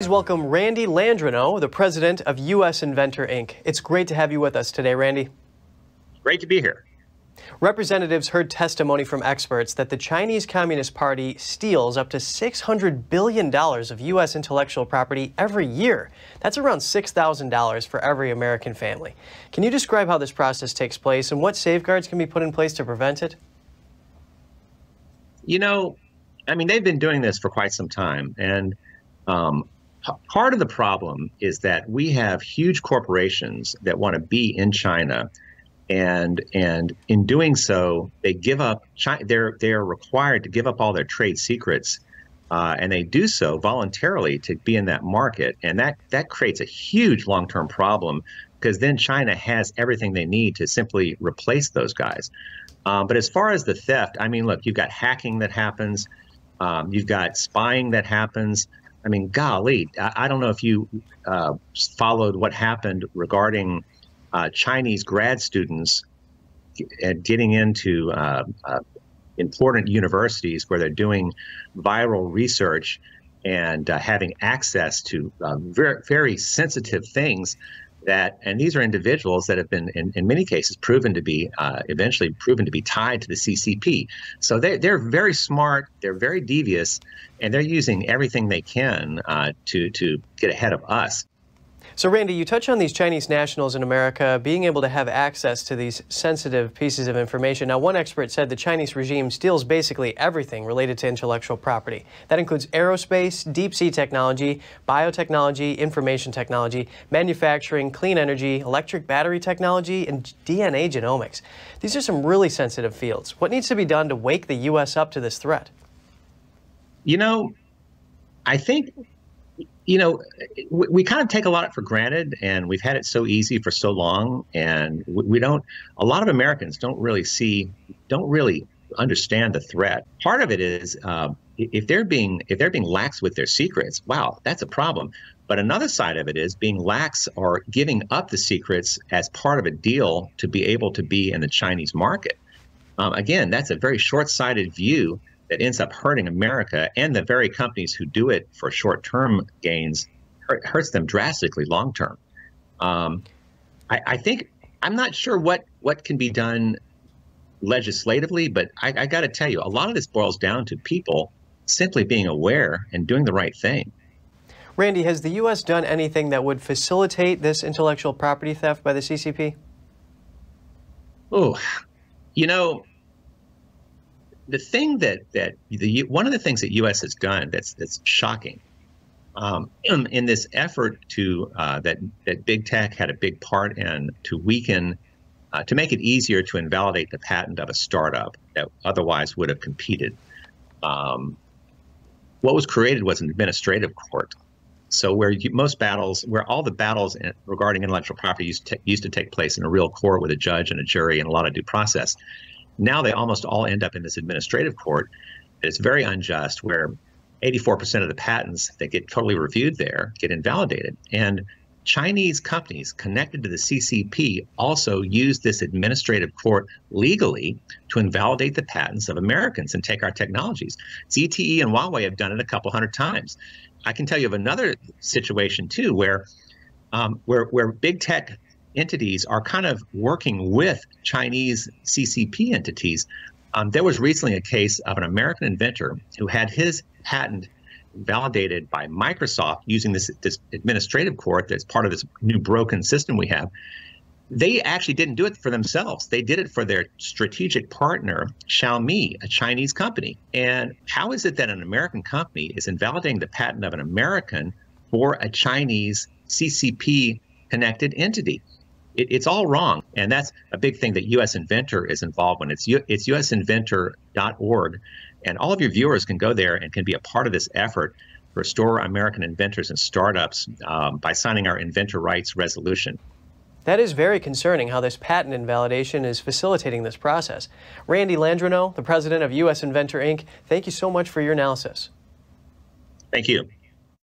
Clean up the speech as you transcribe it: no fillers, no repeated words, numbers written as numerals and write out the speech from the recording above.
Please welcome Randy Landrino, the president of U.S. Inventor, Inc. It's great to have you with us today, Randy. Great to be here. Representatives heard testimony from experts that the Chinese Communist Party steals up to $600 billion of U.S. intellectual property every year. That's around $6,000 for every American family. Can you describe how this process takes place and what safeguards can be put in place to prevent it? You know, I mean, they've been doing this for quite some time, and part of the problem is that we have huge corporations that want to be in China, and in doing so, they give up. They're required to give up all their trade secrets, and they do so voluntarily to be in that market, and that creates a huge long-term problem because then China has everything they need to simply replace those guys. But as far as the theft, I mean, look, you've got hacking that happens, you've got spying that happens. I mean, golly, I don't know if you followed what happened regarding Chinese grad students getting into important universities where they're doing viral research and having access to very, very sensitive things and these are individuals that have been, in many cases, eventually proven to be tied to the CCP. So they're very smart, they're very devious, and they're using everything they can to get ahead of us. So, Randy, you touch on these Chinese nationals in America being able to have access to these sensitive pieces of information. Now, one expert said the Chinese regime steals basically everything related to intellectual property. That includes aerospace, deep-sea technology, biotechnology, information technology, manufacturing, clean energy, electric battery technology, and DNA genomics. These are some really sensitive fields. What needs to be done to wake the U.S. up to this threat? You know, I think we kind of take a lot for granted, and we've had it so easy for so long, and a lot of Americans don't really understand the threat. Part of it is if they're being lax with their secrets, wow, that's a problem. But another side of it is being lax or giving up the secrets as part of a deal to be able to be in the Chinese market. Again, that's a very short-sighted view that ends up hurting America, and the very companies who do it for short-term gains hurts them drastically long-term. I think, I'm not sure what can be done legislatively, but I got to tell you, a lot of this boils down to people simply being aware and doing the right thing. Randy, has the U.S. done anything that would facilitate this intellectual property theft by the CCP? Oh, you know, the thing one of the things that U.S. has done that's shocking in this effort to that big tech had a big part in to weaken, to make it easier to invalidate the patent of a startup that otherwise would have competed. What was created was an administrative court. So where all the battles regarding intellectual property used to take place in a real court with a judge and a jury and a lot of due process. Now they almost all end up in this administrative court. It's very unjust, where 84% of the patents that get totally reviewed there get invalidated. And Chinese companies connected to the CCP also use this administrative court legally to invalidate the patents of Americans and take our technologies. ZTE and Huawei have done it a couple hundred times. I can tell you of another situation too, where big tech entities are kind of working with Chinese CCP entities. There was recently a case of an American inventor who had his patent validated by Microsoft using this administrative court that's part of this new broken system we have. They actually didn't do it for themselves. They did it for their strategic partner, Xiaomi, a Chinese company. And how is it that an American company is invalidating the patent of an American for a Chinese CCP-connected entity? It's all wrong, and that's a big thing that U.S. Inventor is involved in. It's usinventor.org, and all of your viewers can go there and can be a part of this effort to restore American inventors and startups by signing our inventor rights resolution. That is very concerning how this patent invalidation is facilitating this process. Randy Landrino, the president of U.S. Inventor, Inc., thank you so much for your analysis. Thank you.